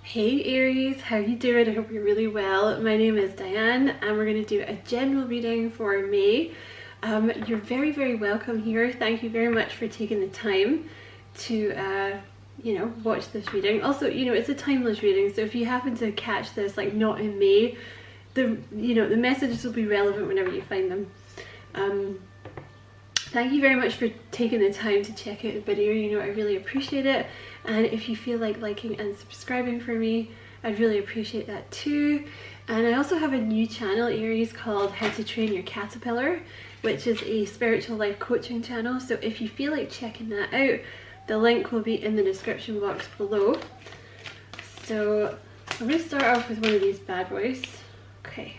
Hey Aries, how you doing? I hope you're really well. My name is Diane and we're going to do a general reading for May. You're very welcome here. Thank you very much for taking the time to watch this reading. Also, it's a timeless reading, so if you happen to catch this like not in May, the messages will be relevant whenever you find them. Thank you very much for taking the time to check out the video. I really appreciate it. And if you feel like liking and subscribing for me, I'd really appreciate that too. And I also have a new channel, Aries, called How to Train Your Caterpillar, which is a spiritual life coaching channel. So if you feel like checking that out, the link will be in the description box below. So I'm going to start off with one of these bad boys. Okay.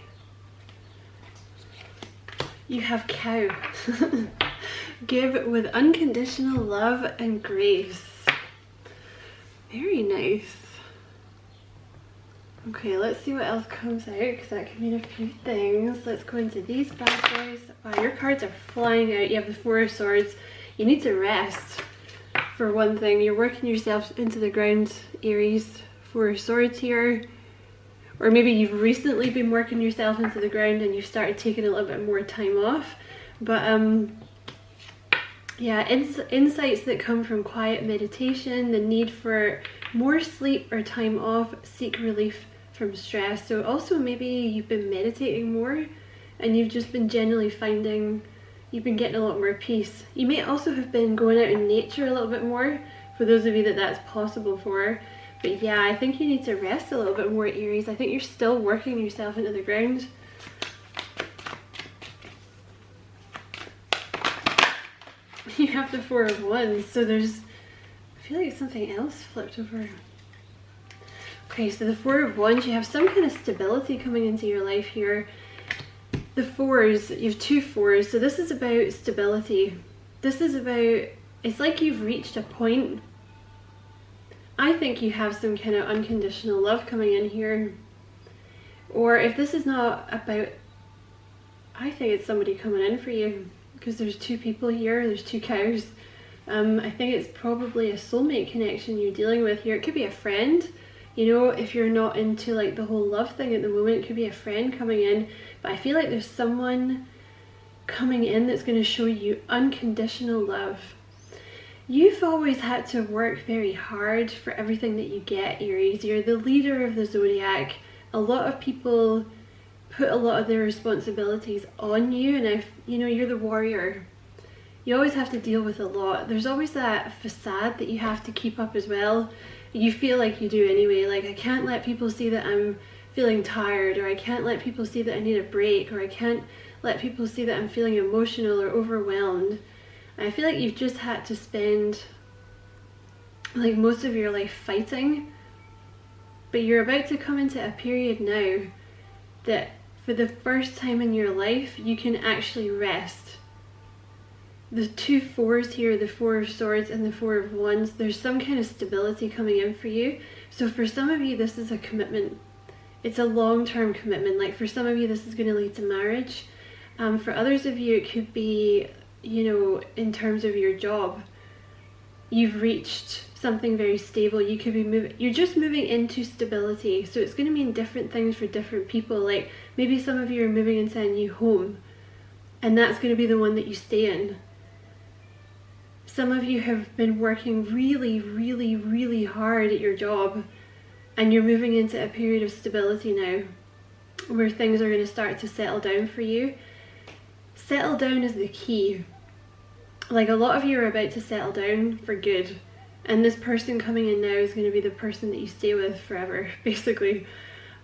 You have cow. Give with unconditional love and grace. Very nice. Okay, let's see what else comes out, because that can mean a few things. Let's go into these bad boys. Wow, your cards are flying out. You have the Four of Swords. You need to rest, for one thing. You're working yourself into the ground, Aries. Four of Swords here. Or maybe you've recently been working yourself into the ground and you've started taking a little bit more time off. But yeah, insights that come from quiet meditation, the need for more sleep or time off, seek relief from stress. So also maybe you've been meditating more and you've just been generally finding you've been getting a lot more peace. You may also have been going out in nature a little bit more, for those of you that that's possible for. But yeah, I think you need to rest a little bit more, Aries. I think you're still working yourself into the ground. You have the Four of Wands, so there's, I feel like something else flipped over. Okay, so the Four of Wands, you have some kind of stability coming into your life here. The fours, you have two fours, so this is about stability. This is about, it's like you've reached a point. I think you have some kind of unconditional love coming in here. Or if this is not about, I think it's somebody coming in for you, because there's two people here, there's two cows. I think it's probably a soulmate connection you're dealing with here. It could be a friend, if you're not into like the whole love thing at the moment, it could be a friend coming in. But I feel like there's someone coming in that's going to show you unconditional love. You've always had to work very hard for everything that you get, Aries. You're the leader of the zodiac. A lot of people put a lot of their responsibilities on you, and you're the warrior. You always have to deal with a lot. There's always that facade that you have to keep up as well. You feel like you do anyway. Like, I can't let people see that I'm feeling tired, or I can't let people see that I need a break, or I can't let people see that I'm feeling emotional or overwhelmed. I feel like you've just had to spend like most of your life fighting, but you're about to come into a period now that for the first time in your life you can actually rest. The two fours here, the Four of Swords and the Four of Wands, there's some kind of stability coming in for you. So for some of you, this is a commitment. It's a long-term commitment. Like for some of you, this is going to lead to marriage. For others of you, it could be, in terms of your job, you've reached something very stable. You could be you're just moving into stability. So it's going to mean different things for different people. Like maybe some of you are moving into a new home, and that's going to be the one that you stay in. Some of you have been working really hard at your job, and you're moving into a period of stability now, where things are going to start to settle down for you. Settle down is the key. Like a lot of you are about to settle down for good, and this person coming in now is going to be the person that you stay with forever, basically.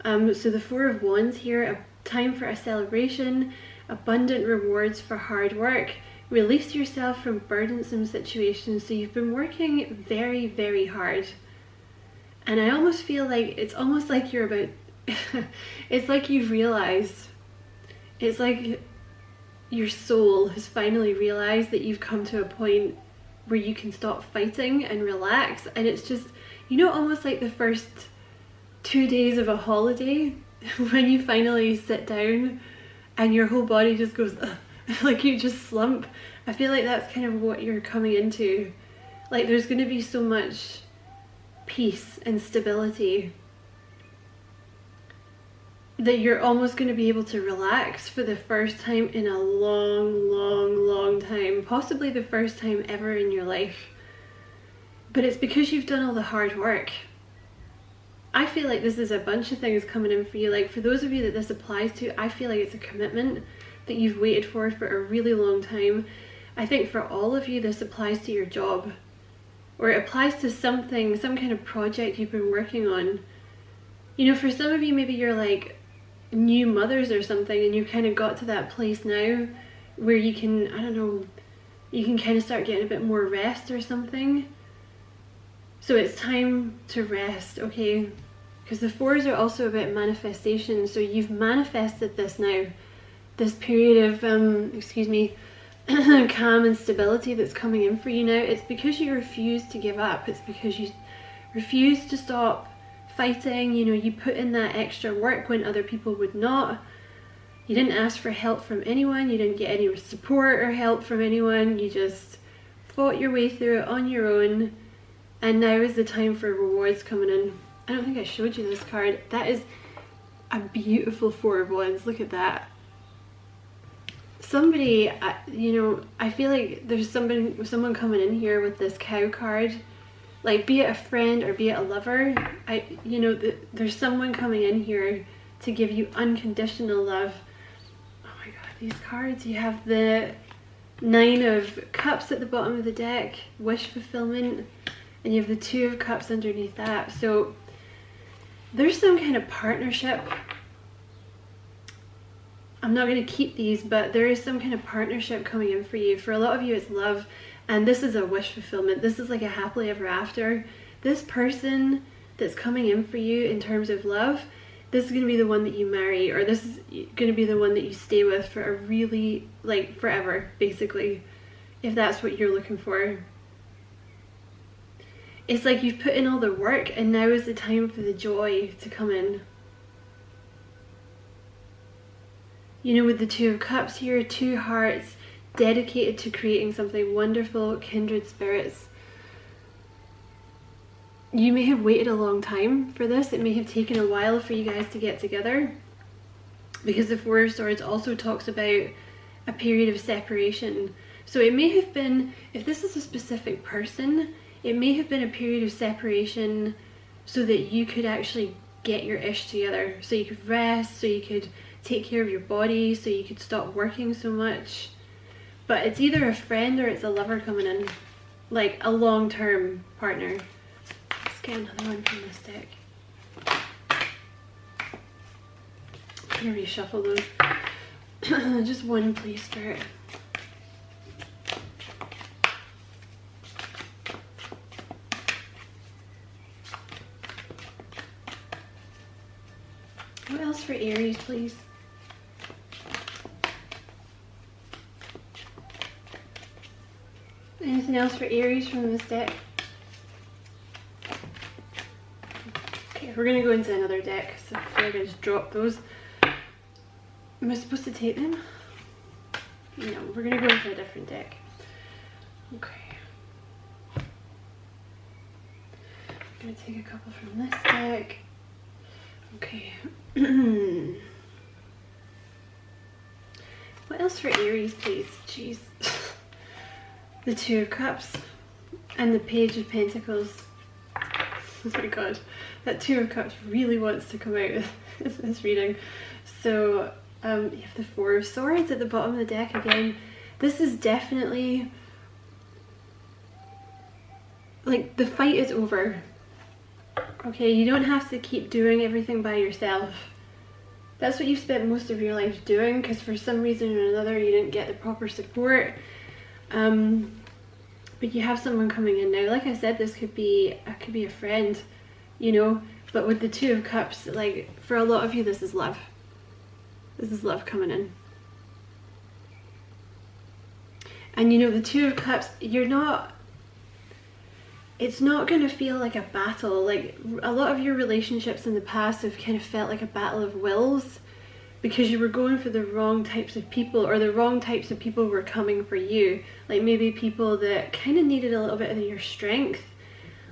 So the Four of Wands here, a time for a celebration, abundant rewards for hard work, release yourself from burdensome situations. So you've been working very hard, and I almost feel like it's almost like you're about it's like you've realized, it's like your soul has finally realized that you've come to a point where you can stop fighting and relax. And it's just, almost like the first 2 days of a holiday when you finally sit down and your whole body just goes like you just slump. I feel like that's kind of what you're coming into. Like there's going to be so much peace and stability that you're almost going to be able to relax for the first time in a long time, possibly the first time ever in your life. But it's because you've done all the hard work. I feel like this is a bunch of things coming in for you. Like, for those of you that this applies to, I feel like it's a commitment that you've waited for a really long time. I think for all of you, this applies to your job, or it applies to something, some kind of project you've been working on. You know, for some of you, maybe you're like new mothers or something, and you've kind of got to that place now where you can, I don't know, you can kind of start getting a bit more rest or something. So it's time to rest, okay? Because the fours are also about manifestation. So you've manifested this now, this period of, calm and stability that's coming in for you now. It's because you refuse to give up. It's because you refuse to stop fighting. You know, you put in that extra work when other people would not. You didn't ask for help from anyone. You didn't get any support or help from anyone. You just fought your way through it on your own. And now is the time for rewards coming in. I don't think I showed you this card. That is a beautiful Four of Wands. Look at that. Somebody, you know, I feel like there's someone coming in here with this Cow card. Like, be it a friend or be it a lover, there's someone coming in here to give you unconditional love. Oh my god, these cards. You have the Nine of Cups at the bottom of the deck, wish fulfillment, and you have the Two of Cups underneath that. So there's some kind of partnership. I'm not going to keep these, but there is some kind of partnership coming in for you. For a lot of you, it's love, and this is a wish fulfillment. This is like a happily ever after. This person that's coming in for you in terms of love, this is going to be the one that you marry, or this is going to be the one that you stay with for a really, like, forever, basically, if that's what you're looking for. It's like you've put in all the work, and now is the time for the joy to come in. You know, with the Two of Cups here, two hearts dedicated to creating something wonderful, kindred spirits. You may have waited a long time for this. It may have taken a while for you guys to get together, because the Four of Swords also talks about a period of separation. So it may have been, if this is a specific person, it may have been a period of separation so that you could actually get your ish together, so you could rest, so you could take care of your body, so you could stop working so much. But it's either a friend or it's a lover coming in, like a long-term partner. Let's get another one from this deck. I'm gonna reshuffle those. Just one, please, Spirit. What else for Aries, please? Anything else for Aries from this deck? Okay, we're going to go into another deck, so I feel like I just dropped those. Am I supposed to take them? No, we're going to go into a different deck. Okay. I'm going to take a couple from this deck. Okay. What else for Aries, please? Jeez. The Two of Cups and the Page of Pentacles. Oh my god, that Two of Cups really wants to come out of this reading. So you have the Four of Swords at the bottom of the deck again. This is definitely like the fight is over. Okay, you don't have to keep doing everything by yourself. That's what you've spent most of your life doing, because for some reason or another you didn't get the proper support. But you have someone coming in now. Like I said, this could be a friend, you know, but with the Two of Cups, like, for a lot of you, this is love. This is love coming in. And you know, the Two of Cups, it's not going to feel like a battle. Like, a lot of your relationships in the past have kind of felt like a battle of wills, because you were going for the wrong types of people, or the wrong types of people were coming for you. Like, maybe people that kind of needed a little bit of your strength,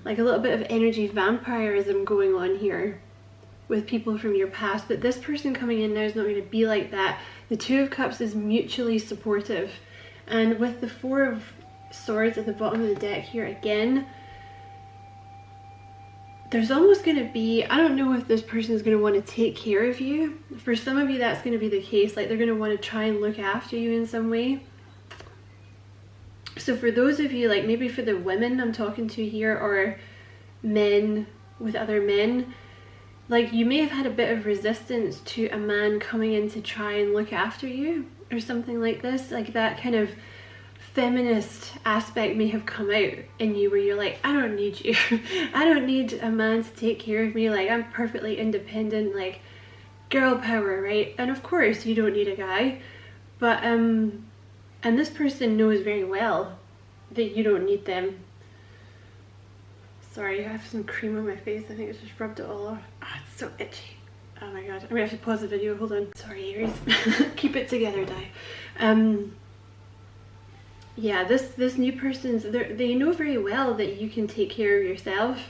like a little bit of energy vampirism going on here. with people from your past, but this person coming in now is not going to be like that. The Two of Cups is mutually supportive, and with the Four of Swords at the bottom of the deck here again, there's almost going to be, I don't know if this person is going to want to take care of you. For some of you that's going to be the case, like they're going to want to try and look after you in some way. So for those of you, like maybe for the women I'm talking to here, or men with other men, like you may have had a bit of resistance to a man coming in to try and look after you or something like this. Like that kind of feminist aspect may have come out in you where you're like, I don't need you. I don't need a man to take care of me. Like I'm perfectly independent, like girl power, right? And of course you don't need a guy, but and this person knows very well that you don't need them. Sorry, I have some cream on my face. I think it's just rubbed it all off. Ah, it's so itchy. Oh my god. I'm gonna have to pause the video. Hold on. Sorry, Aries. Keep it together, Di. Yeah, this new person's, they know very well that you can take care of yourself,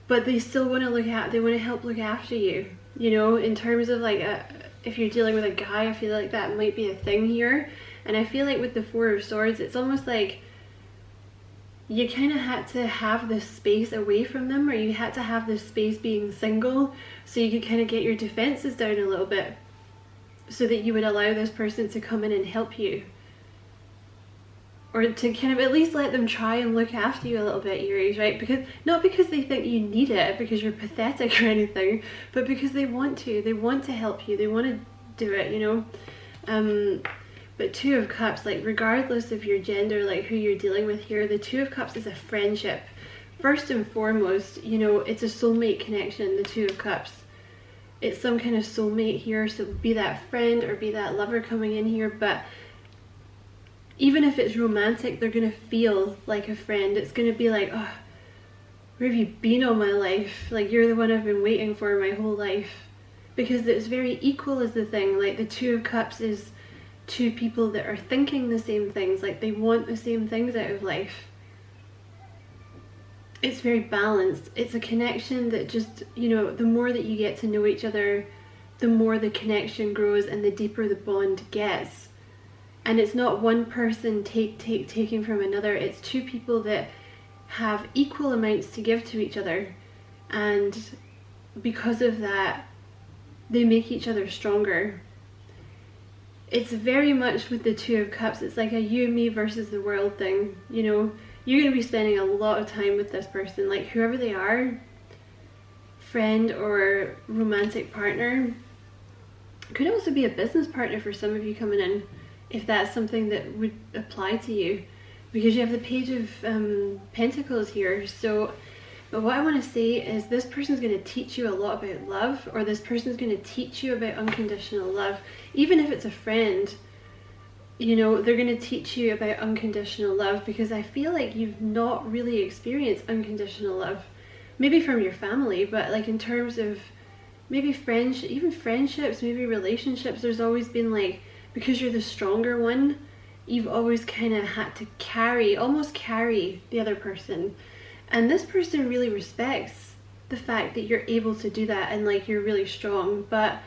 but they still want to they want to help look after you. You know, in terms of like if you're dealing with a guy, I feel like that might be a thing here. And I feel like with the Four of Swords, it's almost like you kind of had to have this space away from them, or you had to have this space being single so you could kind of get your defenses down a little bit so that you would allow this person to come in and help you, or to kind of at least let them try and look after you a little bit, Aries, right? Because not because they think you need it, because you're pathetic or anything, but because they want to help you, they want to do it, you know. But Two of Cups, like regardless of your gender, like who you're dealing with here, the Two of Cups is a friendship. First and foremost, you know, it's a soulmate connection, the Two of Cups. It's some kind of soulmate here, so be that friend or be that lover coming in here, but even if it's romantic, they're going to feel like a friend. It's going to be like, oh, where have you been all my life? Like you're the one I've been waiting for my whole life. Because it's very equal is the thing. Like the Two of Cups is two people that are thinking the same things, like they want the same things out of life. It's very balanced. It's a connection that just, you know, the more that you get to know each other, the more the connection grows and the deeper the bond gets. And it's not one person taking from another. It's two people that have equal amounts to give to each other, and because of that they make each other stronger. It's very much with the Two of Cups, it's like a you and me versus the world thing. You know, you're going to be spending a lot of time with this person, like whoever they are, friend or romantic partner. Could also be a business partner for some of you coming in, if that's something that would apply to you, because you have the Page of Pentacles here. So but what I want to say is this person's going to teach you a lot about love, or this person's going to teach you about unconditional love. Even if it's a friend, you know, they're going to teach you about unconditional love, because I feel like you've not really experienced unconditional love. Maybe from your family, but like in terms of maybe friendship, even friendships, maybe relationships, there's always been like, because you're the stronger one, you've always kind of had to almost carry the other person. And this person really respects the fact that you're able to do that and like you're really strong. But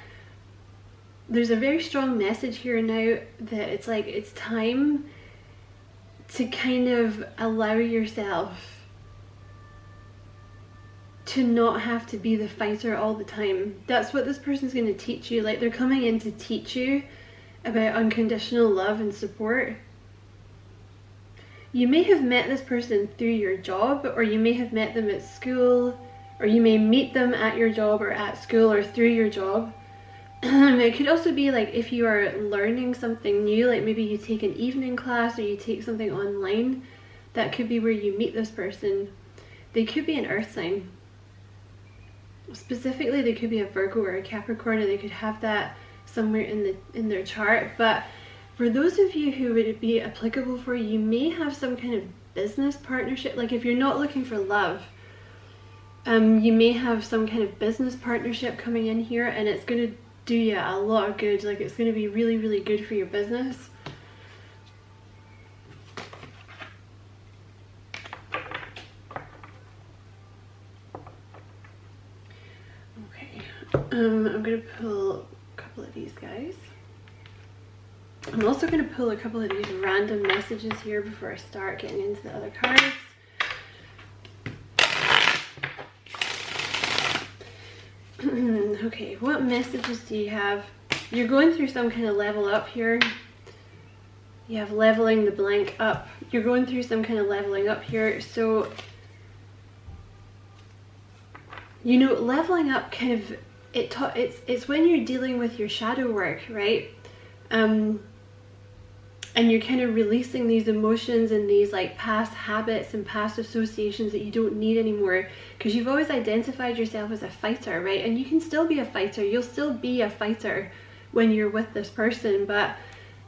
there's a very strong message here now that it's like it's time to kind of allow yourself to not have to be the fighter all the time. That's what this person's going to teach you. Like they're coming in to teach you about unconditional love and support. You may have met this person through your job, or you may have met them at school, or you may meet them at your job or at school or through your job. It could also be like if you are learning something new, like maybe you take an evening class or you take something online, that could be where you meet this person. They could be an earth sign. Specifically, they could be a Virgo or a Capricorn, or they could have that somewhere in their chart. But for those of you who would be applicable for, you may have some kind of business partnership. Like if you're not looking for love, you may have some kind of business partnership coming in here, and it's going to do you a lot of good. Like it's going to be really, really good for your business. Okay, I'm going to pull a couple of these guys. I'm also going to pull a couple of these random messages here before I start getting into the other cards. Okay, what messages do you have? You're going through some kind of level up here. You have leveling the blank up. You're going through some kind of leveling up here. So, you know, leveling up kind of, it's when you're dealing with your shadow work, right? And you're kind of releasing these emotions and these like past habits and past associations that you don't need anymore, because you've always identified yourself as a fighter, right? And you can still be a fighter. You'll still be a fighter when you're with this person, but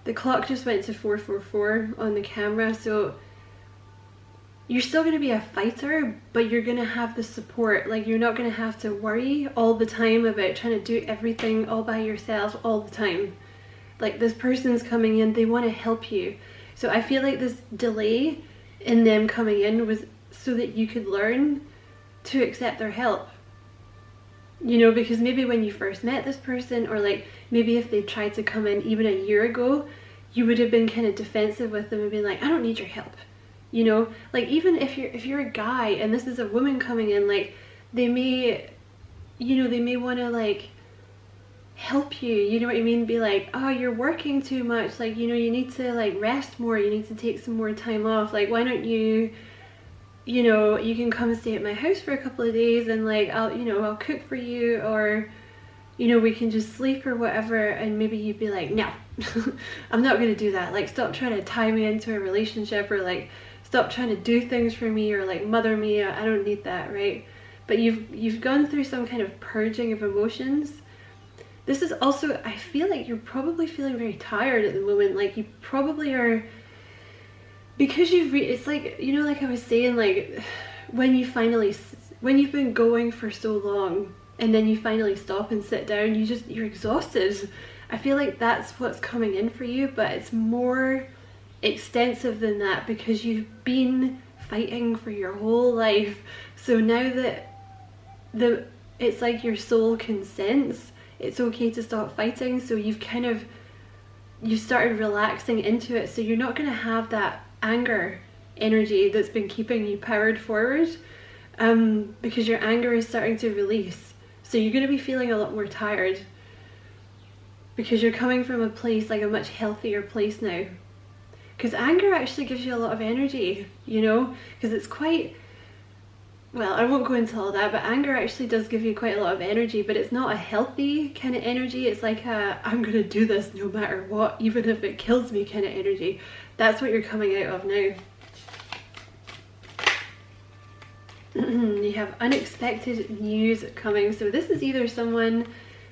the clock just went to 444 on the camera, so you're still going to be a fighter, but you're going to have the support. Like, you're not going to have to worry all the time about trying to do everything all by yourself all the time. Like, this person's coming in, they want to help you. So I feel like this delay in them coming in was so that you could learn to accept their help. You know, because maybe when you first met this person, or like maybe if they tried to come in even a year ago, you would have been kind of defensive with them and been like, I don't need your help. You know, like even if you're a guy and this is a woman coming in, like they may, you know, they may want to like help you, you know what I mean? Be like, oh, you're working too much, like, you know, you need to like rest more, you need to take some more time off, like why don't you, you know, you can come stay at my house for a couple of days and like I'll cook for you, or you know, we can just sleep or whatever. And maybe you'd be like, no, I'm not gonna do that, like stop trying to tie me into a relationship, or like stop trying to do things for me, or like mother me, I don't need that, right? But you've gone through some kind of purging of emotions. This is also, I feel like you're probably feeling very tired at the moment. Like you probably are, because it's like, you know, like I was saying, like when you've been going for so long and then you finally stop and sit down, you're exhausted. I feel like that's what's coming in for you, but it's more extensive than that, because you've been fighting for your whole life. So now that it's like your soul can sense it's okay to stop fighting, so you've started relaxing into it, so you're not going to have that anger energy that's been keeping you powered forward, because your anger is starting to release. So you're going to be feeling a lot more tired, because you're coming from a place, like a much healthier place now. Because anger actually gives you a lot of energy, you know, because it's quite, well, I won't go into all that, but anger actually does give you quite a lot of energy, but it's not a healthy kind of energy. It's like I'm gonna do this no matter what, even if it kills me kind of energy. That's what you're coming out of now. You have unexpected news coming. So this is either someone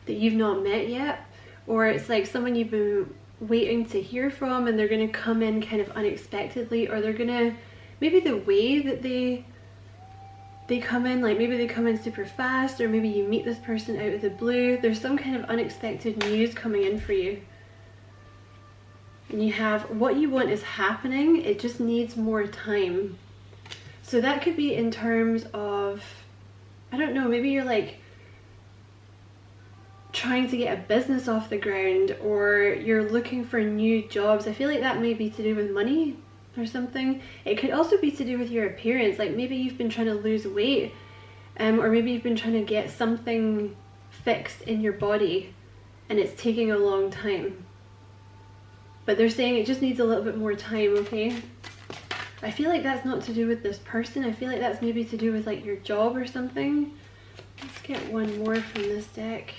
that you've not met yet, or it's like someone you've been waiting to hear from, and they're gonna come in kind of unexpectedly, or they're gonna, maybe the way that they come in, like maybe they come in super fast, or maybe you meet this person out of the blue. There's some kind of unexpected news coming in for you. And you have what you want is happening, it just needs more time. So that could be in terms of, I don't know, maybe you're like trying to get a business off the ground, or you're looking for new jobs. I feel like that may be to do with money or something. It could also be to do with your appearance, like maybe you've been trying to lose weight, or maybe you've been trying to get something fixed in your body and it's taking a long time, but they're saying it just needs a little bit more time. Okay, I feel like that's not to do with this person. I feel like that's maybe to do with like your job or something. Let's get one more from this deck.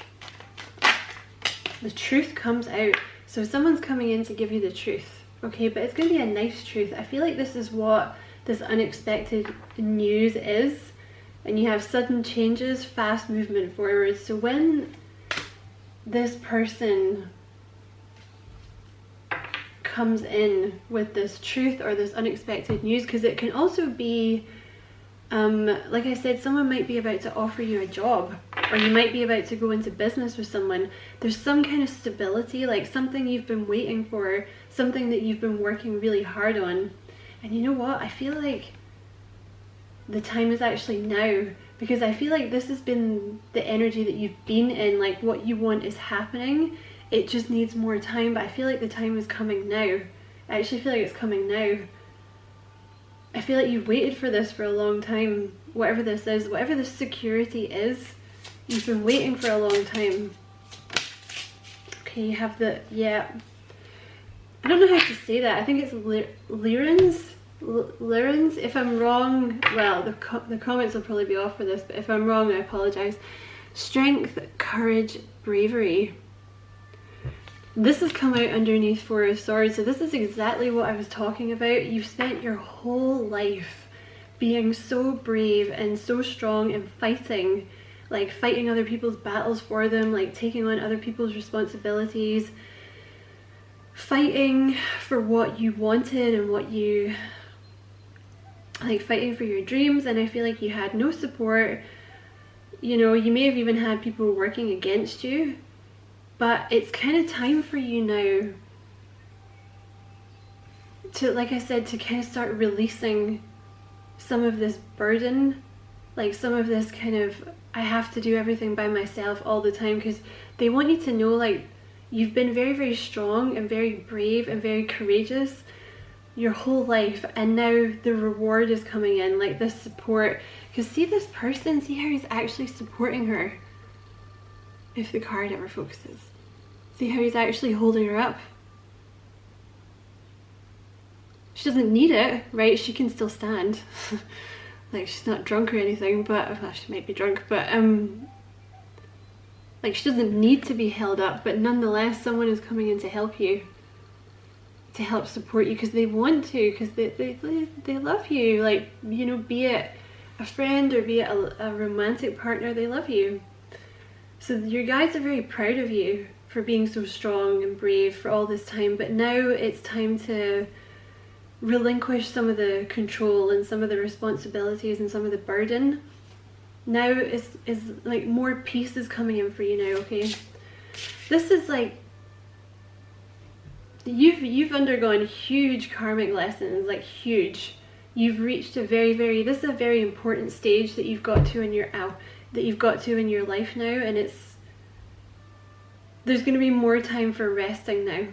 The truth comes out, so someone's coming in to give you the truth. Okay, but it's going to be a nice truth. I feel like this is what this unexpected news is. And you have sudden changes, fast movement forward. So when this person comes in with this truth or this unexpected news, because it can also be, like I said, someone might be about to offer you a job, or you might be about to go into business with someone. There's some kind of stability, like something you've been waiting for, something that you've been working really hard on. And you know what? I feel like the time is actually now, because I feel like this has been the energy that you've been in, like what you want is happening. It just needs more time, but I feel like the time is coming now. I actually feel like it's coming now. I feel like you've waited for this for a long time. Whatever this is, whatever this security is, you've been waiting for a long time. Okay, you have the, yeah. I don't know how to say that. I think it's Lyrans. If I'm wrong, well, the comments will probably be off for this, but if I'm wrong, I apologize. Strength, courage, bravery. This has come out underneath Four of Swords, so this is exactly what I was talking about. You've spent your whole life being so brave and so strong and fighting, like fighting other people's battles for them, like taking on other people's responsibilities, fighting for what you wanted and what you, like fighting for your dreams. And I feel like you had no support. You know, you may have even had people working against you. But it's kind of time for you now to, like I said, to kind of start releasing some of this burden, like some of this kind of, I have to do everything by myself all the time, because they want you to know, like, you've been very, very strong and very brave and very courageous your whole life, and now the reward is coming in, like this support. Because see this person, see how he's actually supporting her, if the card ever focuses. See how he's actually holding her up. She doesn't need it, right? She can still stand. Like, she's not drunk or anything, but, well, she might be drunk, but like, she doesn't need to be held up, but nonetheless someone is coming in to help you, to help support you, because they want to, because they love you, like, you know, be it a friend or be it a romantic partner, they love you. So your guides are very proud of you for being so strong and brave for all this time, but now it's time to relinquish some of the control and some of the responsibilities and some of the burden. Now is like more peace is coming in for you now, okay? This is like, you've undergone huge karmic lessons, like huge. You've reached a very, this is a very important stage that you've got to in your life now, and there's going to be more time for resting now.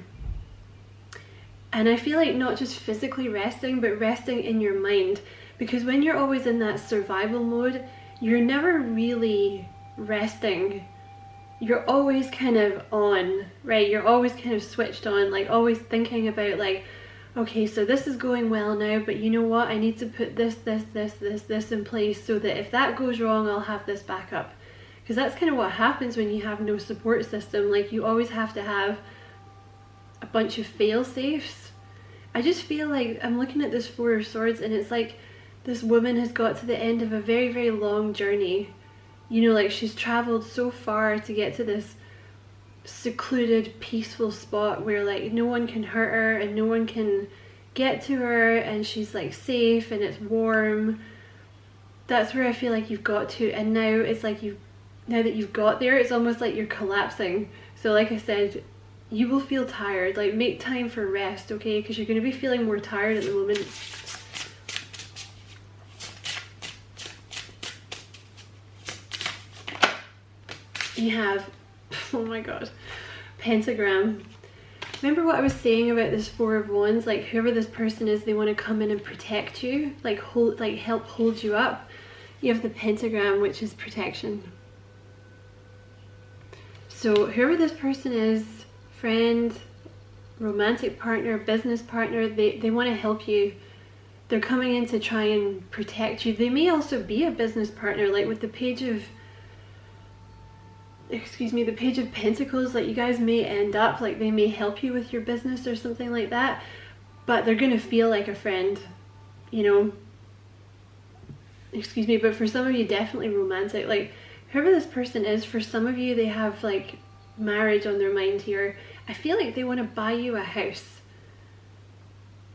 And I feel like not just physically resting, but resting in your mind, because when you're always in that survival mode, you're never really resting. You're always kind of on, right? You're always kind of switched on, like always thinking about, like, okay, so this is going well now, but you know what? I need to put this in place so that if that goes wrong, I'll have this backup. Because that's kind of what happens when you have no support system. Like, you always have to have a bunch of fail-safes. I just feel like I'm looking at this Four of Swords, and it's like this woman has got to the end of a very, very long journey. You know, like, she's traveled so far to get to this secluded, peaceful spot where, like, no one can hurt her and no one can get to her, and she's like safe and it's warm. That's where I feel like you've got to, and now it's like now that you've got there, it's almost like you're collapsing. So like I said, you will feel tired. Like, make time for rest, okay? Because you're going to be feeling more tired at the moment. You have, oh my god, Pentagram. Remember what I was saying about this Four of Wands? Like, whoever this person is, they want to come in and protect you, like help hold you up. You have the Pentagram, which is protection. So whoever this person is, friend, romantic partner, business partner, they want to help you. They're coming in to try and protect you. They may also be a business partner, like with the Page of, the Page of Pentacles. Like, you guys may end up, like, they may help you with your business or something like that, but they're going to feel like a friend, you know. But for some of you, definitely romantic. Like, whoever this person is, for some of you, they have like marriage on their mind here. I feel like they want to buy you a house.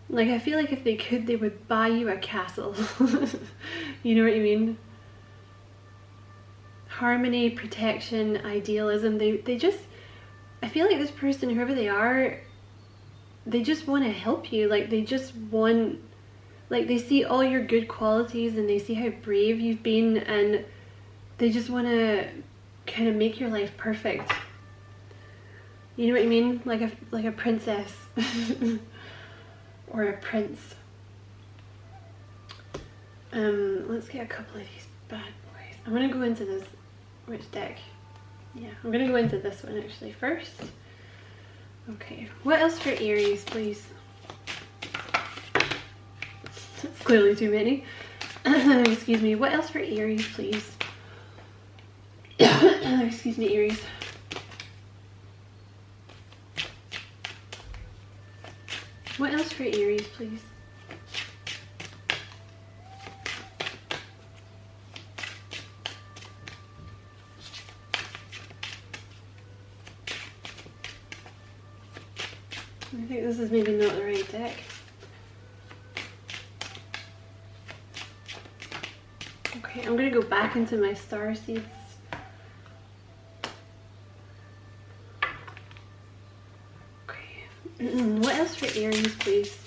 Like, I feel like if they could, they would buy you a castle. You know what I mean? Harmony, protection, idealism. They just, I feel like this person, whoever they are, they just want to help you. Like, they just want, like, they see all your good qualities and they see how brave you've been, and They just want to kind of make your life perfect. You know what I mean? Like a princess or a prince. Let's get a couple of these bad boys. I'm gonna go into this. Which deck? Yeah, I'm gonna go into this one actually first. Okay, what else for Aries, please? It's clearly too many. Excuse me. What else for Aries, please? Excuse me, Aries. What else for Aries, please? I think this is maybe not the right deck. Okay, I'm going to go back into my star seeds. Okay, what else for Aries, please?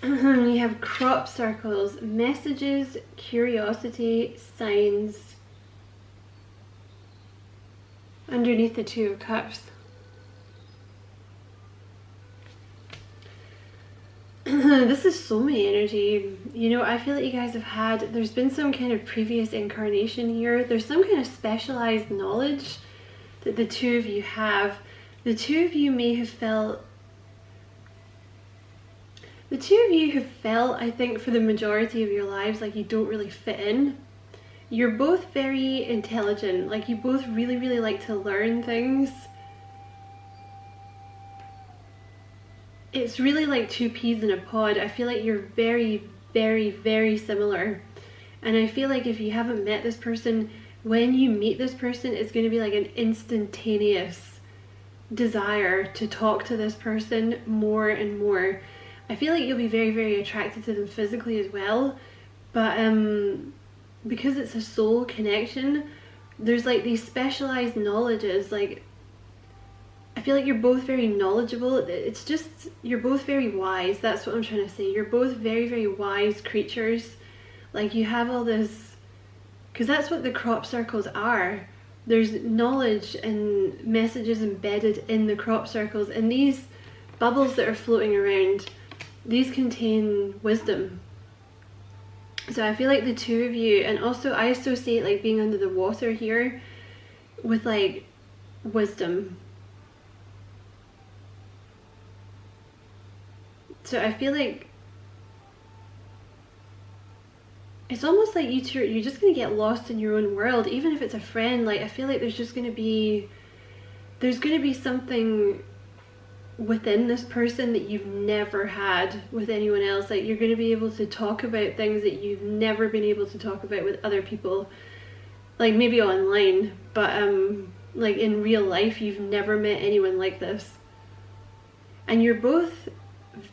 You have crop circles, messages, curiosity, signs underneath the Two of Cups. This is soulmate energy. You know, I feel that you guys have had, there's been some kind of previous incarnation here. There's some kind of specialized knowledge that the two of you have. The two of you may have felt, I think, for the majority of your lives, like you don't really fit in. You're both very intelligent, like you both really, really like to learn things. It's really like two peas in a pod. I feel like you're very, very, very similar. And I feel like if you haven't met this person, when you meet this person, it's going to be like an instantaneous desire to talk to this person more and more. I feel like you'll be very, very attracted to them physically as well, but because it's a soul connection, there's like these specialized knowledges. Like, I feel like you're both very knowledgeable. It's just, you're both very wise. That's what I'm trying to say. You're both very, very wise creatures. Like, you have all this, because that's what the crop circles are. There's knowledge and messages embedded in the crop circles, and these bubbles that are floating around, these contain wisdom. So I feel like the two of you, and also I associate like being under the water here with like wisdom. So I feel like it's almost like you two, you're just going to get lost in your own world. Even if it's a friend, like I feel like there's going to be something within this person that you've never had with anyone else. Like, you're going to be able to talk about things that you've never been able to talk about with other people, like maybe online, but like in real life you've never met anyone like this. And you're both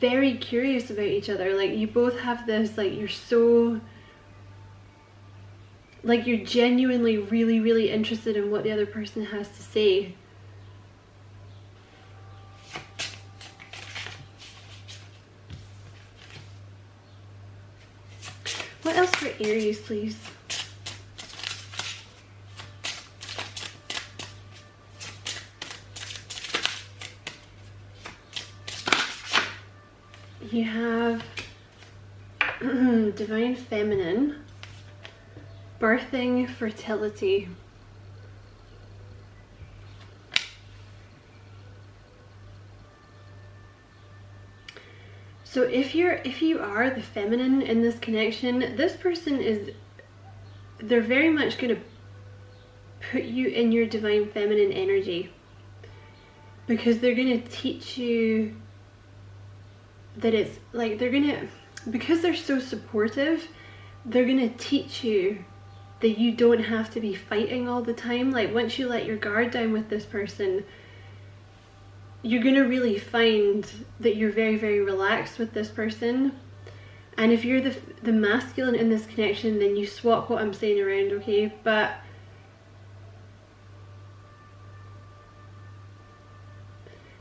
very curious about each other. Like, you both have this, like, you're so, like, you're genuinely really, really interested in what the other person has to say. What else for Aries, please? You have Divine Feminine, birthing, fertility. So if you are the feminine in this connection, this person is, they're very much going to put you in your divine feminine energy, because they're going to teach you that it's like, they're going to, because they're so supportive, they're going to teach you that you don't have to be fighting all the time. Like, once you let your guard down with this person, you're going to really find that you're very, very relaxed with this person. And if you're the masculine in this connection, then you swap what I'm saying around, okay? But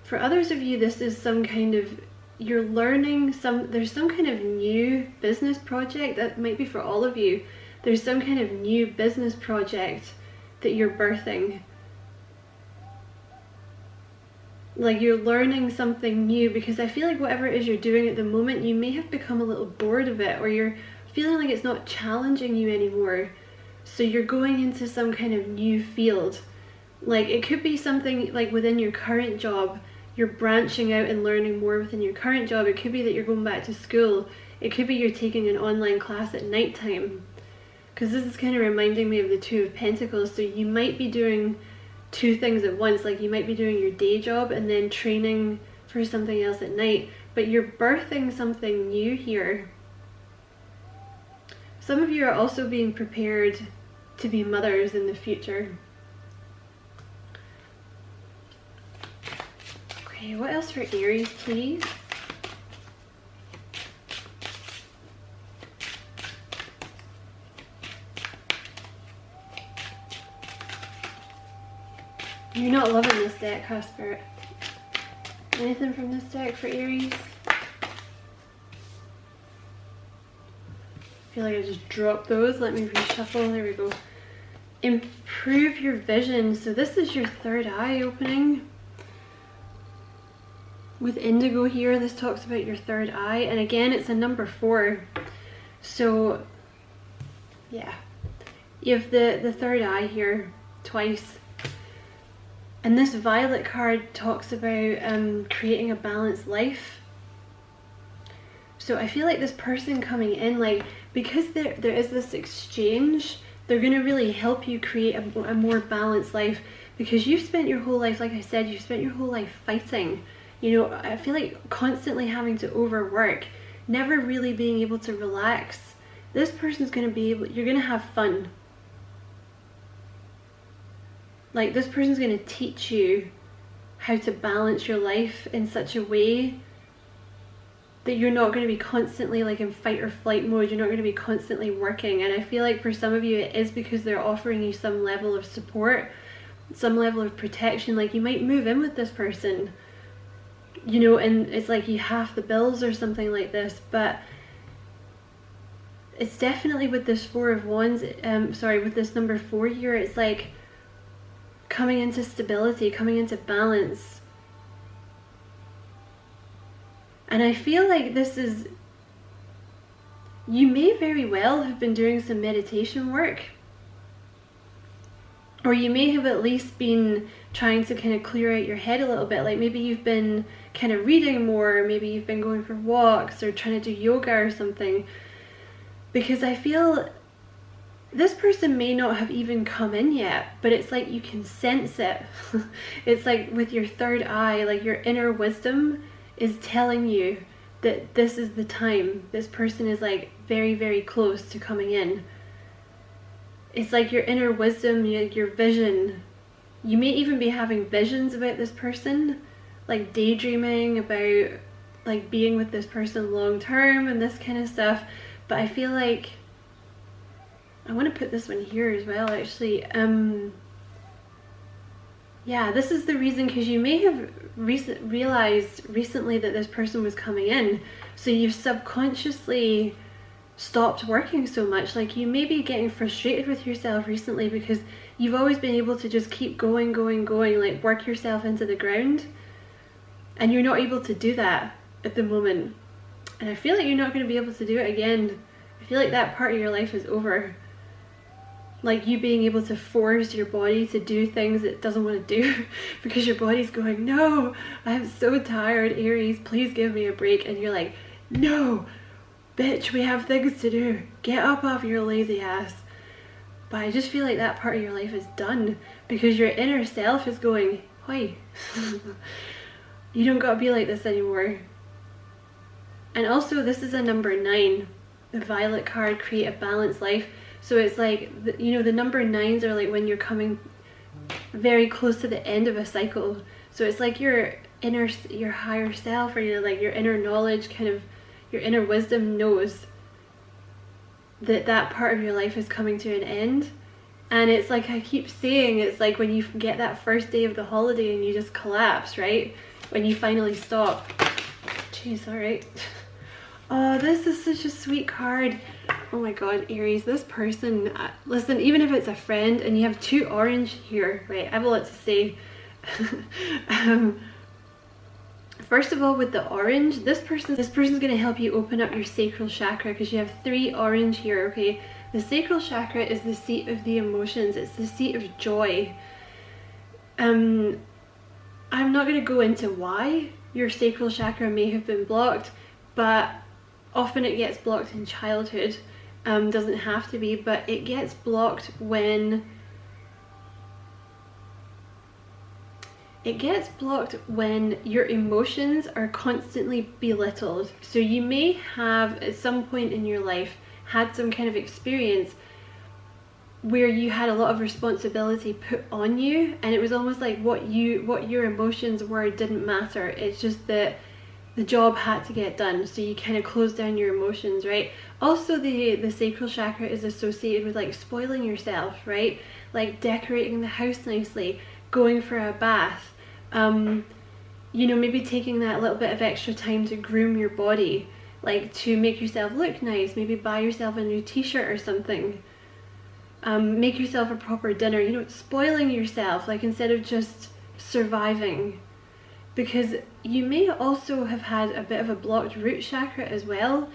For others of you, this is some kind of, you're learning there's some kind of new business project. That might be for all of you. There's some kind of new business project that you're birthing. Like you're learning something new, because I feel like whatever it is you're doing at the moment, you may have become a little bored of it, or you're feeling like it's not challenging you anymore. So you're going into some kind of new field. Like it could be something like within your current job, you're branching out and learning more within your current job. It could be that you're going back to school. It could be you're taking an online class at night time. Because this is kind of reminding me of the Two of Pentacles. So you might be doing two things at once. Like you might be doing your day job and then training for something else at night. But you're birthing something new here. Some of you are also being prepared to be mothers in the future. Okay, what else for Aries, please? You're not loving this deck, huh, Spirit? Anything from this deck for Aries? I feel like I just dropped those. Let me reshuffle. There we go. Improve your vision. So this is your third eye opening. With indigo here, this talks about your third eye. And again, it's a number 4. So, yeah. You have the third eye here twice. And this violet card talks about creating a balanced life. So I feel like this person coming in, like, because there is this exchange, they're going to really help you create a more balanced life. Because you've spent your whole life, like I said, you've spent your whole life fighting. You know, I feel like constantly having to overwork, never really being able to relax. This person's going to be able, you're going to have fun. Like this person's going to teach you how to balance your life in such a way that you're not going to be constantly like in fight or flight mode. You're not going to be constantly working. And I feel like for some of you it is because they're offering you some level of support, some level of protection. Like you might move in with this person, you know, and it's like you half the bills or something like this. But it's definitely with this Four of Wands, with this number 4 here, it's like coming into stability, coming into balance. And I feel like this is, you may very well have been doing some meditation work, or you may have at least been trying to kind of clear out your head a little bit. Like maybe you've been kind of reading more, or maybe you've been going for walks or trying to do yoga or something. Because I feel this person may not have even come in yet, but it's like you can sense it. It's like with your third eye, like your inner wisdom is telling you that this is the time. This person is like very, very close to coming in. It's like your inner wisdom, your vision. You may even be having visions about this person, like daydreaming about like being with this person long term and this kind of stuff. But I feel like I want to put this one here as well, actually. Yeah, this is the reason, because you may have realized recently that this person was coming in. So you've subconsciously stopped working so much. Like you may be getting frustrated with yourself recently because you've always been able to just keep going, like work yourself into the ground. And you're not able to do that at the moment. And I feel like you're not going to be able to do it again. I feel like that part of your life is over. Like you being able to force your body to do things it doesn't want to do because your body's going, no, I'm so tired, Aries, please give me a break. And you're like, no, bitch, we have things to do. Get up off your lazy ass. But I just feel like that part of your life is done because your inner self is going, hoi, you don't gotta be like this anymore. And also this is a number 9, the violet card, create a balanced life. So it's like, you know, the number 9s are like when you're coming very close to the end of a cycle. So it's like your higher self, or like your inner knowledge, kind of your inner wisdom knows that that part of your life is coming to an end. And it's like I keep saying, it's like when you get that first day of the holiday and you just collapse, right? when you finally stop. Jeez, alright. Oh, this is such a sweet card. Oh my god, Aries, this person, listen, even if it's a friend and you have 2 orange here, right, I have a lot to say. First of all, with the orange, this person's going to help you open up your sacral chakra because you have 3 orange here, okay? The sacral chakra is the seat of the emotions. It's the seat of joy. I'm not going to go into why your sacral chakra may have been blocked, but often it gets blocked in childhood. Doesn't have to be, but it gets blocked when your emotions are constantly belittled. So you may have at some point in your life had some kind of experience where you had a lot of responsibility put on you, and it was almost like what your emotions were didn't matter. It's just that the job had to get done, so you kind of closed down your emotions, right? Also, the sacral chakra is associated with like spoiling yourself, right? Like decorating the house nicely, going for a bath, you know, maybe taking that little bit of extra time to groom your body, like to make yourself look nice, maybe buy yourself a new t-shirt or something, make yourself a proper dinner, you know, spoiling yourself, like instead of just surviving. Because you may also have had a bit of a blocked root chakra as well,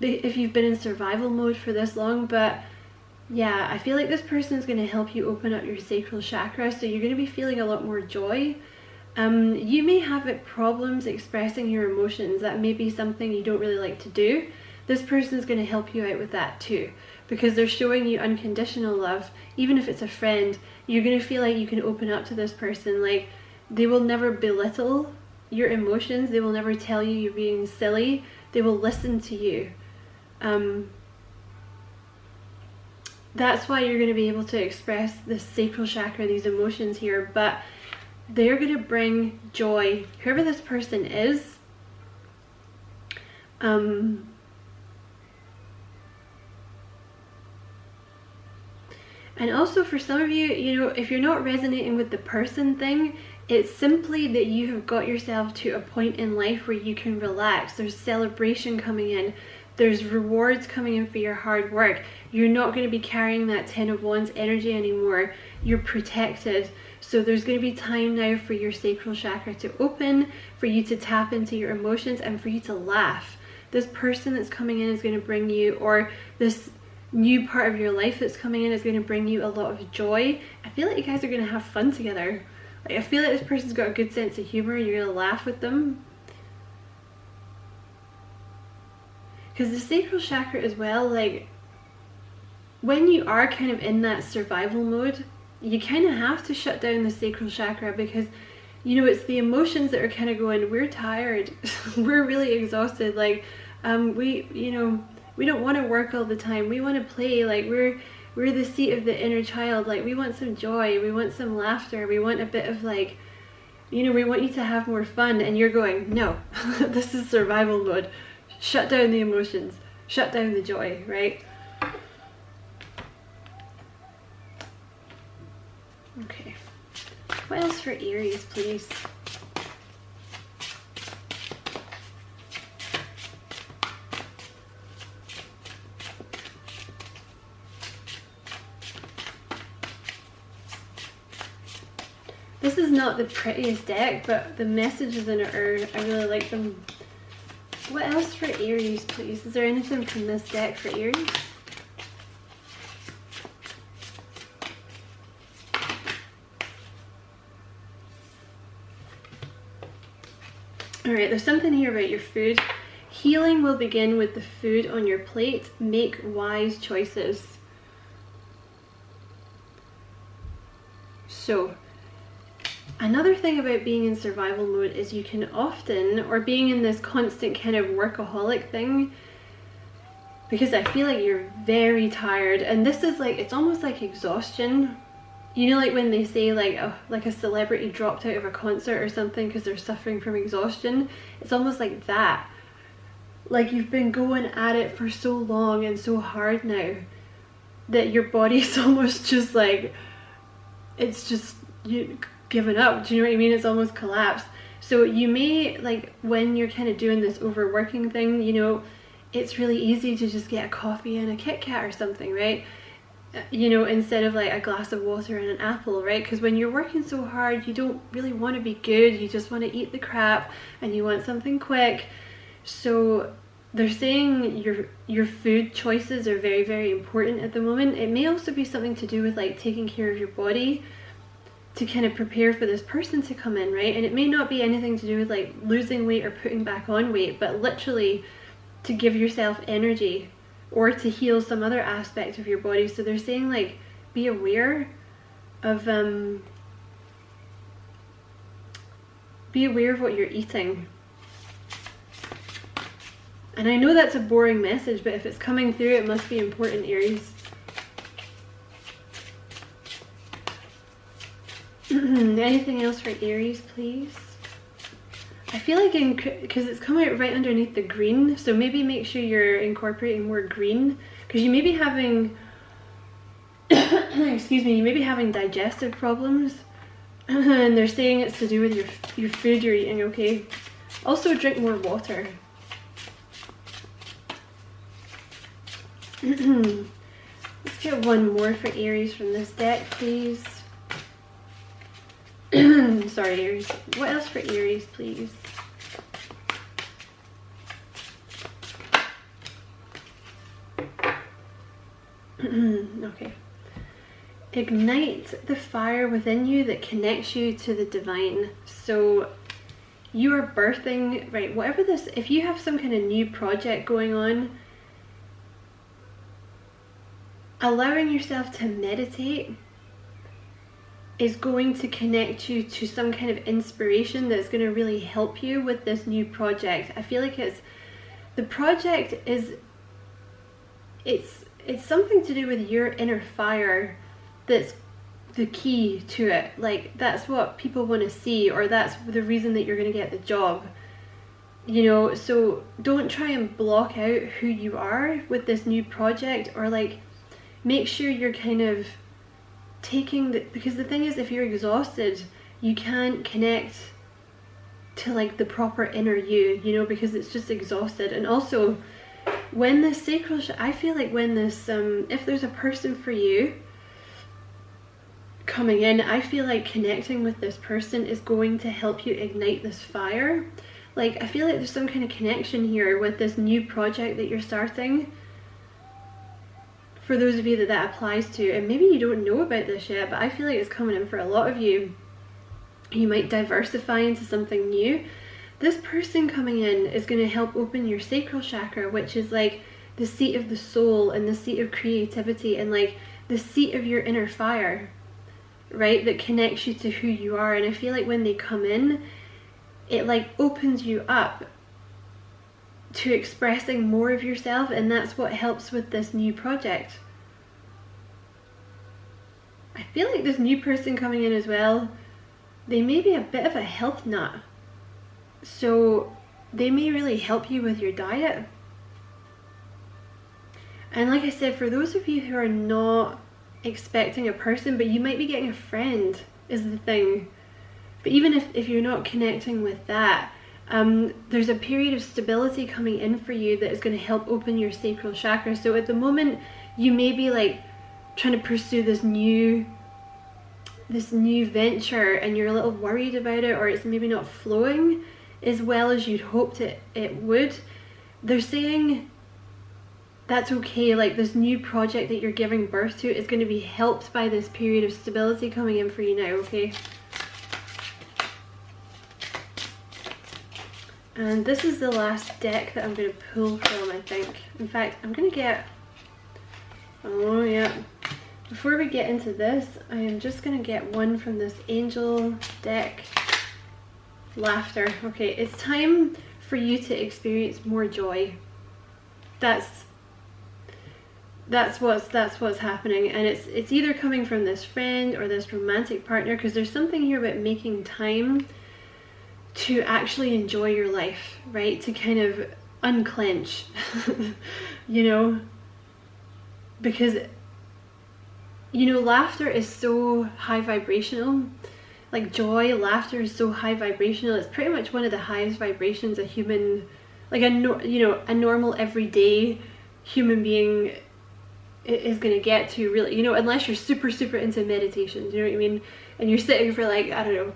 if you've been in survival mode for this long. But yeah, I feel like this person is going to help you open up your sacral chakra, so you're going to be feeling a lot more joy. You may have problems expressing your emotions. That may be something you don't really like to do. This person is going to help you out with that too, because they're showing you unconditional love. Even if it's a friend, you're going to feel like you can open up to this person. Like, they will never belittle your emotions. They will never tell you you're being silly. They will listen to you. That's why you're going to be able to express the sacral chakra, these emotions here. But they're going to bring joy. Whoever this person is, and also for some of you, you know, if you're not resonating with the person thing, it's simply that you have got yourself to a point in life where you can relax. There's celebration coming in. There's rewards coming in for your hard work. You're not going to be carrying that 10 of Wands energy anymore. You're protected. So there's going to be time now for your sacral chakra to open, for you to tap into your emotions, and for you to laugh. This person that's coming in is going to bring you, or this new part of your life that's coming in is going to bring you a lot of joy. I feel like you guys are going to have fun together. Like, I feel like this person's got a good sense of humor. You're going to laugh with them. Because the sacral chakra as well, like, when you are kind of in that survival mode, you kind of have to shut down the sacral chakra, because, you know, it's the emotions that are kind of going, we're tired, we're really exhausted, like, you know, we don't want to work all the time, we want to play, like, we're the seat of the inner child, like, we want some joy, we want some laughter, we want a bit of, like, you know, we want you to have more fun. And you're going, no, this is survival mode. Shut down the emotions, shut down the joy, right? Okay, what else for Aries, please? This is not the prettiest deck, but the messages in it are, I really like them. What else for Aries, please? Is there anything from this deck for Aries? Alright, there's something here about your food. Healing will begin with the food on your plate. Make wise choices. So, another thing about being in survival mode is you can often, or being in this constant kind of workaholic thing, because I feel like you're very tired, and this is like, it's almost like exhaustion. You know, like when they say like a celebrity dropped out of a concert or something because they're suffering from exhaustion. It's almost like that. Like you've been going at it for so long and so hard now that your body's almost just like, it's just, you given up. Do you know what I mean? It's almost collapsed. So you may, like, when you're kind of doing this overworking thing, you know, it's really easy to just get a coffee and a Kit Kat or something, right? You know, instead of like a glass of water and an apple, right? Because when you're working so hard, you don't really want to be good, you just want to eat the crap and you want something quick. So they're saying your food choices are very, very important at the moment. It may also be something to do with like taking care of your body to kind of prepare for this person to come in, right? And it may not be anything to do with like losing weight or putting back on weight, but literally to give yourself energy or to heal some other aspect of your body. So they're saying like be aware of what you're eating. And I know that's a boring message, but if it's coming through, it must be important, Aries. Anything else for Aries, please? I feel like, because it's coming right underneath the green, so maybe make sure you're incorporating more green, because you may be having, excuse me, you may be having digestive problems, and they're saying it's to do with your food you're eating, okay? Also drink more water. Let's get one more for Aries from this deck, please. Sorry, Aries. What else for Aries, please? Okay. Ignite the fire within you that connects you to the divine. So you are birthing, right, whatever this, if you have some kind of new project going on, allowing yourself to meditate is going to connect you to some kind of inspiration that's going to really help you with this new project. I feel like the project is, it's something to do with your inner fire that's the key to it. Like, that's what people want to see, or that's the reason that you're going to get the job. You know, so don't try and block out who you are with this new project, or like make sure you're kind of taking because the thing is, if you're exhausted, you can't connect to like the proper inner you know, because it's just exhausted. And also when this sacral I feel like when this if there's a person for you coming in, I feel like connecting with this person is going to help you ignite this fire. Like, I feel like there's some kind of connection here with this new project that you're starting. For those of you that applies to, and maybe you don't know about this yet, but I feel like it's coming in for a lot of you. You might diversify into something new. This person coming in is going to help open your sacral chakra, which is like the seat of the soul and the seat of creativity and like the seat of your inner fire, right? That connects you to who you are. And I feel like when they come in, it like opens you up to expressing more of yourself, and that's what helps with this new project. I feel like this new person coming in as well, they may be a bit of a health nut, so they may really help you with your diet. And like I said, for those of you who are not expecting a person, but you might be getting a friend is the thing. But even if you're not connecting with that, there's a period of stability coming in for you that is going to help open your sacral chakra. So at the moment, you may be like trying to pursue this new venture, and you're a little worried about it, or it's maybe not flowing as well as you'd hoped it would. They're saying that's okay. Like, this new project that you're giving birth to is going to be helped by this period of stability coming in for you now, okay? And this is the last deck that I'm going to pull from, I think. In fact, I'm going to get... Oh, yeah. Before we get into this, I am just going to get one from this angel deck. Laughter. Okay, it's time for you to experience more joy. That's what's happening, and it's either coming from this friend or this romantic partner, because there's something here about making time to actually enjoy your life, right? To kind of unclench, you know, because, you know, laughter is so high vibrational like joy, laughter is so high vibrational. It's pretty much one of the highest vibrations a human, like a normal everyday human being is going to get to, really, you know, unless you're super into meditation, you know what I mean, and you're sitting for like, I don't know,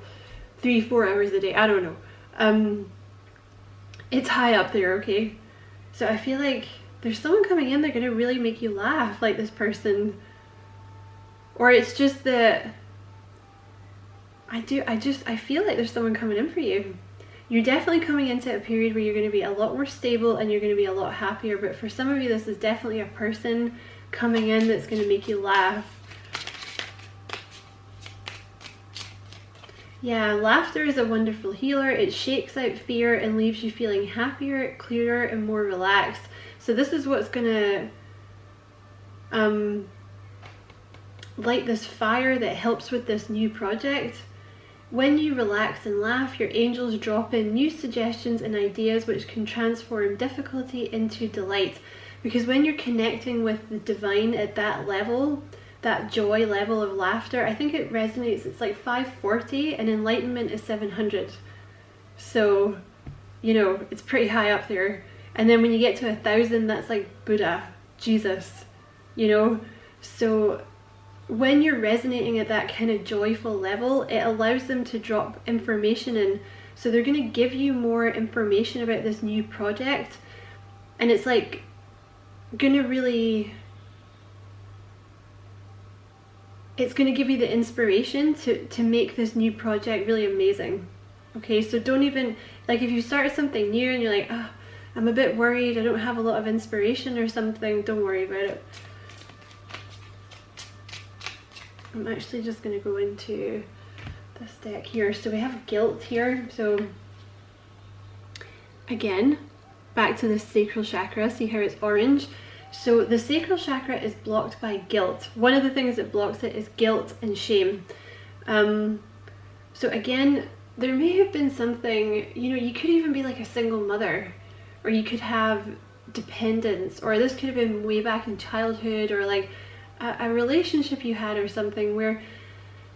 3-4 hours a day, I don't know. It's high up there, okay? So I feel like there's someone coming in, they're going to really make you laugh, like this person. Or it's just that I feel like there's someone coming in for you. You're definitely coming into a period where you're going to be a lot more stable and you're going to be a lot happier. But for some of you, this is definitely a person coming in that's going to make you laugh. Yeah, laughter is a wonderful healer. It shakes out fear and leaves you feeling happier, clearer, and more relaxed. So this is what's going to light this fire that helps with this new project. When you relax and laugh, your angels drop in new suggestions and ideas which can transform difficulty into delight. Because when you're connecting with the divine at that level, that joy level of laughter, I think it resonates, it's like 540 and enlightenment is 700. So, you know, it's pretty high up there. And then when you get to 1,000, that's like Buddha, Jesus, you know. So when you're resonating at that kind of joyful level, it allows them to drop information in. So they're going to give you more information about this new project, and it's like going to really, it's going to give you the inspiration to make this new project really amazing. Okay, so don't even, like, if you start something new and you're like, oh, I'm a bit worried, I don't have a lot of inspiration or something, don't worry about it. I'm actually just going to go into this deck here. So we have guilt here. So again, back to the sacral chakra. See how it's orange? So the sacral chakra is blocked by guilt. One of the things that blocks it is guilt and shame. So again, there may have been something, you know, you could even be like a single mother, or you could have dependence, or this could have been way back in childhood, or like a relationship you had or something where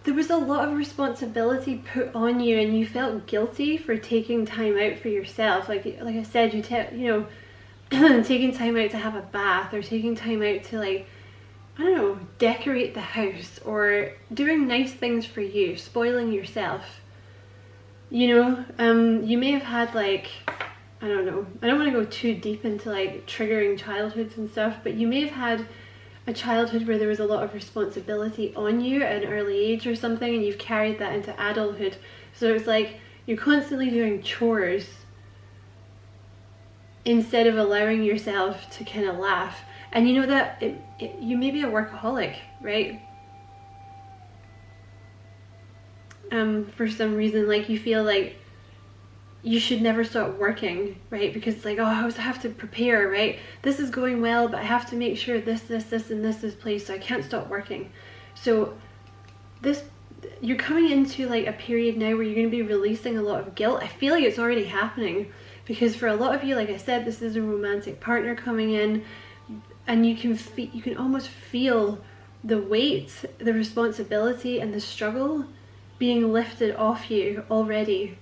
there was a lot of responsibility put on you and you felt guilty for taking time out for yourself. Like I said, you know, taking time out to have a bath, or taking time out to, like, I don't know, decorate the house, or doing nice things for you, spoiling yourself. You know, you may have had, like, I don't know, I don't want to go too deep into like triggering childhoods and stuff, but you may have had a childhood where there was a lot of responsibility on you at an early age or something, and you've carried that into adulthood. So it's like you're constantly doing chores instead of allowing yourself to kind of laugh. And you know that you may be a workaholic, right? For some reason, like, you feel like you should never stop working, right? Because it's like, oh, I have to prepare, right? This is going well, but I have to make sure this, and this is placed, so I can't stop working. So you're coming into like a period now where you're going to be releasing a lot of guilt. I feel like it's already happening, because for a lot of you, like I said, this is a romantic partner coming in, and you can almost feel the weight, the responsibility, and the struggle being lifted off you already.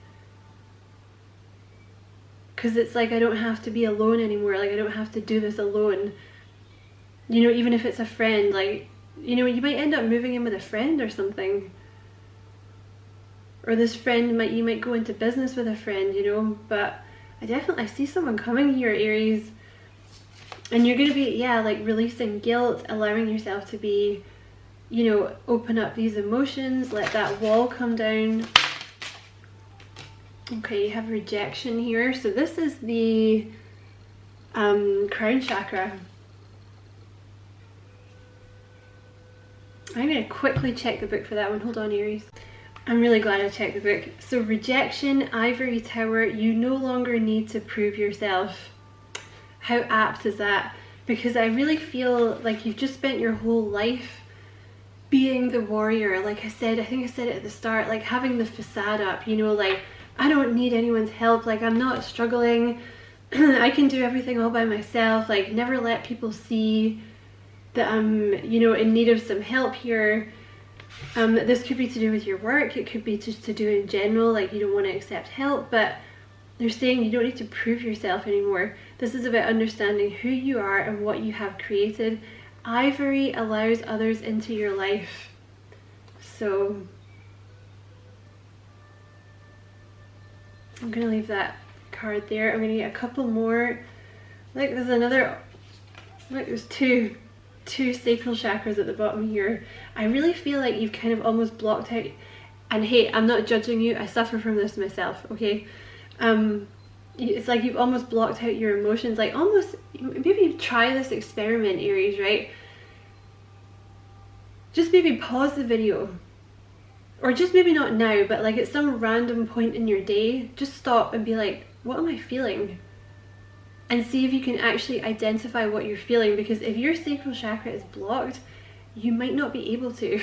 Because it's like, I don't have to be alone anymore. Like, I don't have to do this alone. You know, even if it's a friend, like, you know, you might end up moving in with a friend or something. Or this friend you might go into business with a friend, you know. But I see someone coming here, Aries. And you're going to be, yeah, like releasing guilt, allowing yourself to be, you know, open up these emotions, let that wall come down. Okay, you have rejection here. So this is the crown chakra. I'm going to quickly check the book for that one. Hold on, Aries. I'm really glad I checked the book. So rejection, ivory tower, you no longer need to prove yourself. How apt is that? Because I really feel like you've just spent your whole life being the warrior. Like I think I said it at the start, like having the facade up, you know, like, I don't need anyone's help, like, I'm not struggling, I can do everything all by myself, like, never let people see that I'm, you know, in need of some help here. This could be to do with your work, it could be just to do in general, like you don't want to accept help, but they're saying you don't need to prove yourself anymore. This is about understanding who you are and what you have created. Ivory allows others into your life. So I'm going to leave that card there. I'm going to get a couple more. Like there's another, like there's two sacral chakras at the bottom here. I really feel like you've kind of almost blocked out, and hey, I'm not judging you, I suffer from this myself, okay? It's like you've almost blocked out your emotions, like almost, maybe try this experiment, Aries, right? Just maybe pause the video, or just maybe not now, but like at some random point in your day, just stop and be like, what am I feeling? And see if you can actually identify what you're feeling, because if your sacral chakra is blocked, you might not be able to.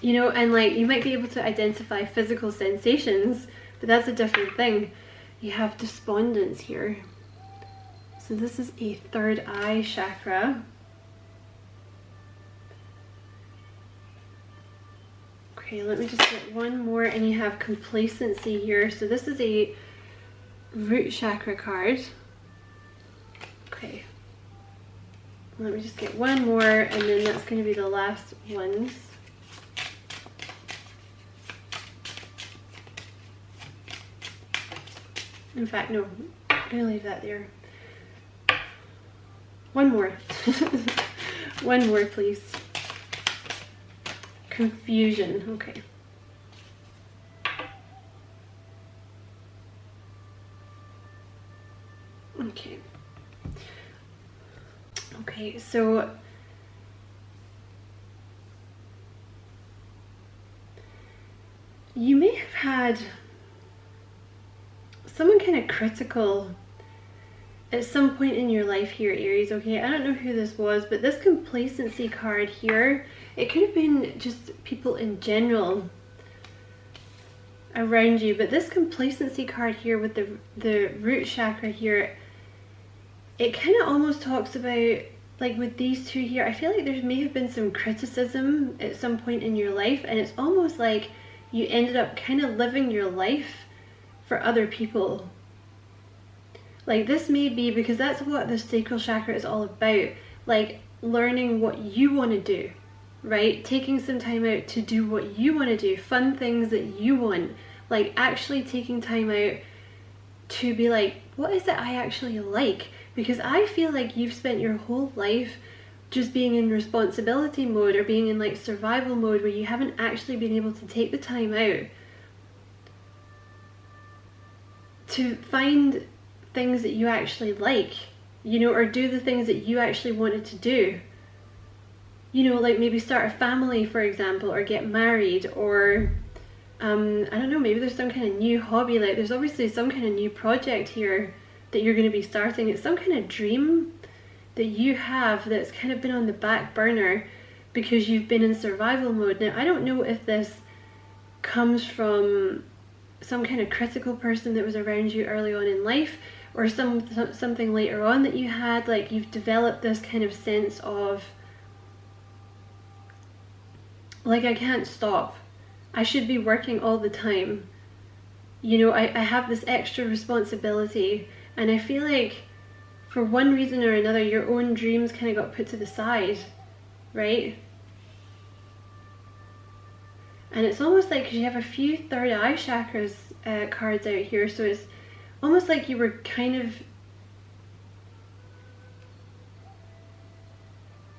You know, and like you might be able to identify physical sensations, but that's a different thing. You have despondence here. So this is a third eye chakra. Okay, let me just get one more, and you have complacency here. So this is a root chakra card. Okay. Let me just get one more, and then that's going to be the last ones. In fact, no, I'm going to leave that there. One more. One more, please. Confusion. Okay. Okay. Okay, so you may have had someone kind of critical at some point in your life here, Aries, okay? I don't know who this was, but this complacency card here, it could have been just people in general around you, but this complacency card here with the root chakra here, it kind of almost talks about, like with these two here, I feel like there may have been some criticism at some point in your life, and it's almost like you ended up kind of living your life for other people. Like this may be, because that's what the sacral chakra is all about, like learning what you want to do, right? Taking some time out to do what you want to do, fun things that you want, like actually taking time out to be like, what is it I actually like? Because I feel like you've spent your whole life just being in responsibility mode, or being in like survival mode, where you haven't actually been able to take the time out to find things that you actually like, you know, or do the things that you actually wanted to do. You know, like maybe start a family, for example, or get married, or I don't know, maybe there's some kind of new hobby, like there's obviously some kind of new project here that you're going to be starting. It's some kind of dream that you have that's kind of been on the back burner because you've been in survival mode. Now, I don't know if this comes from some kind of critical person that was around you early on in life, or something later on that you had, like you've developed this kind of sense of, like, I can't stop. I should be working all the time. You know, I have this extra responsibility, and I feel like for one reason or another, your own dreams kind of got put to the side, right? And it's almost like, because you have a few third eye chakras cards out here, so it's almost like you were kind of,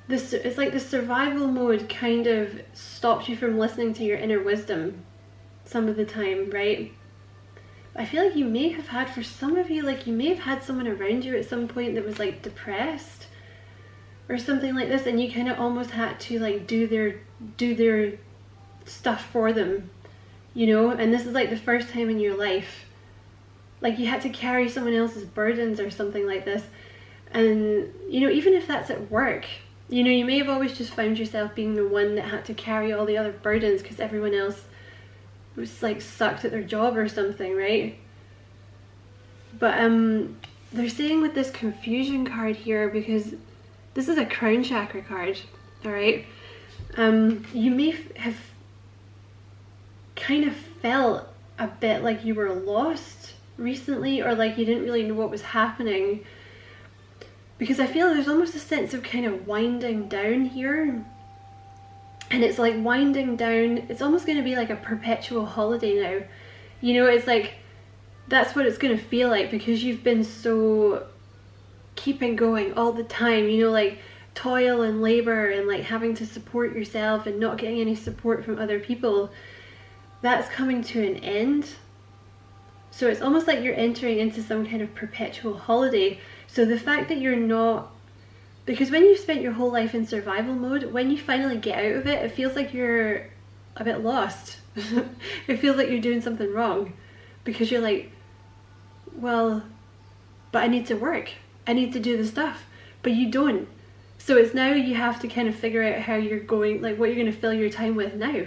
it's like the survival mode kind of stopped you from listening to your inner wisdom some of the time, right? I feel like you may have had, for some of you, like you may have had someone around you at some point that was like depressed or something like this, and you kind of almost had to like do their stuff for them, you know? And this is like the first time in your life, like you had to carry someone else's burdens or something like this. And you know, even if that's at work, you know, you may have always just found yourself being the one that had to carry all the other burdens because everyone else was like sucked at their job or something, right? But they're saying with this confusion card here, because this is a crown chakra card, all right? You may have kind of felt a bit like you were lost recently, or like you didn't really know what was happening, because I feel there's almost a sense of kind of winding down here. And it's like winding down, it's almost going to be like a perpetual holiday now. You know, it's like, that's what it's going to feel like, because you've been so keeping going all the time, you know, like toil and labor and like having to support yourself and not getting any support from other people. That's coming to an end. So it's almost like you're entering into some kind of perpetual holiday. So the fact that you're not, because when you've spent your whole life in survival mode, when you finally get out of it, it feels like you're a bit lost. It feels like you're doing something wrong, because you're like, well, but I need to work. I need to do the stuff, but you don't. So it's now you have to kind of figure out how you're going, like what you're going to fill your time with now,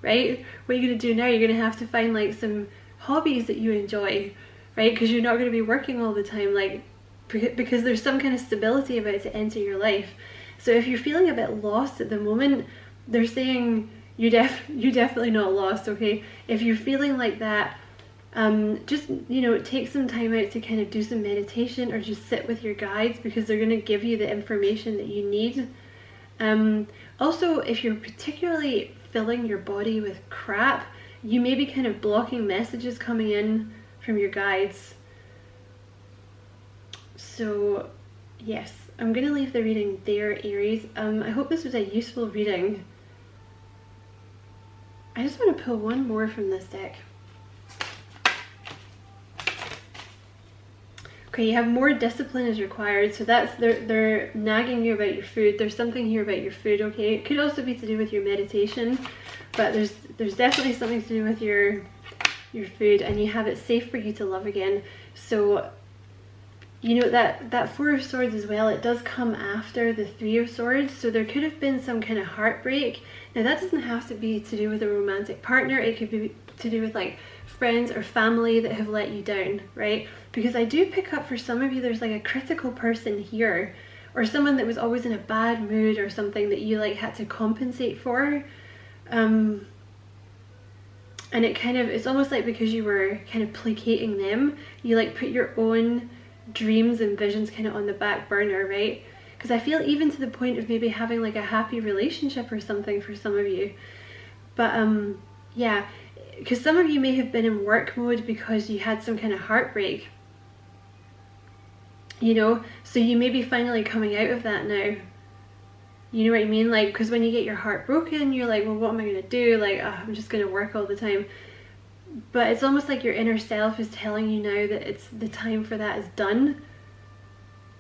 right? What you're going to do now, you're going to have to find like some hobbies that you enjoy, right? Because you're not going to be working all the time, like, because there's some kind of stability about to enter your life. So if you're feeling a bit lost at the moment, they're saying you're definitely not lost, okay? If you're feeling like that, just, you know, take some time out to kind of do some meditation or just sit with your guides, because they're going to give you the information that you need. Also, if you're particularly filling your body with crap, you may be kind of blocking messages coming in from your guides. So yes, I'm going to leave the reading there, Aries. I hope this was a useful reading. I just want to pull one more from this deck. Okay, you have more discipline is required. So that's, they're nagging you about your food. There's something here about your food, okay? It could also be to do with your meditation, but there's definitely something to do with your food, and you have it safe for you to love again. So, you know, that Four of Swords as well, it does come after the Three of Swords, so there could have been some kind of heartbreak. Now that doesn't have to be to do with a romantic partner, it could be to do with like friends or family that have let you down, right? Because I do pick up for some of you, there's like a critical person here, or someone that was always in a bad mood or something that you like had to compensate for. And it kind of, it's almost like because you were kind of placating them, you like put your own dreams and visions kind of on the back burner, right? Because I feel even to the point of maybe having like a happy relationship or something for some of you. But yeah, because some of you may have been in work mode because you had some kind of heartbreak, you know, so you may be finally coming out of that now. You know what I mean? Like, because when you get your heart broken, you're like, well, what am I going to do? Like, oh, I'm just going to work all the time. But it's almost like your inner self is telling you now that it's the time for that is done.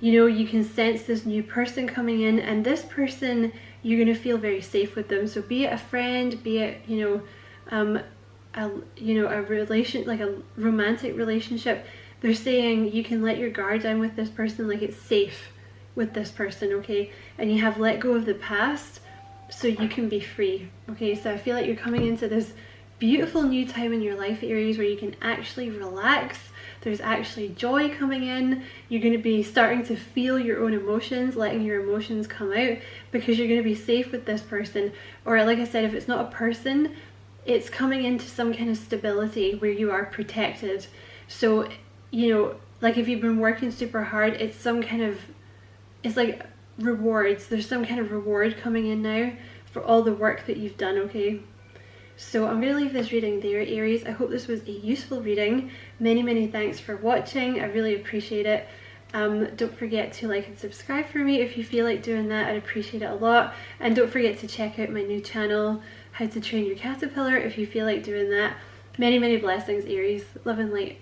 You know, you can sense this new person coming in, and this person, you're going to feel very safe with them. So be it a friend, be it, you know, a relation, like a romantic relationship, they're saying you can let your guard down with this person, like it's safe with this person, okay? And you have let go of the past so you can be free, okay? So I feel like you're coming into this beautiful new time in your life, Aries, where you can actually relax. There's actually joy coming in. You're going to be starting to feel your own emotions, letting your emotions come out, because you're going to be safe with this person. Or like I said, if it's not a person, it's coming into some kind of stability where you are protected. So, you know, like if you've been working super hard, it's some kind of, it's like rewards. There's some kind of reward coming in now for all the work that you've done, okay? So I'm going to leave this reading there, Aries. I hope this was a useful reading. Many thanks for watching. I really appreciate it. Don't forget to like and subscribe for me if you feel like doing that. I'd appreciate it a lot. And don't forget to check out my new channel, How to Train Your Caterpillar, if you feel like doing that. Many blessings, Aries. Love and light.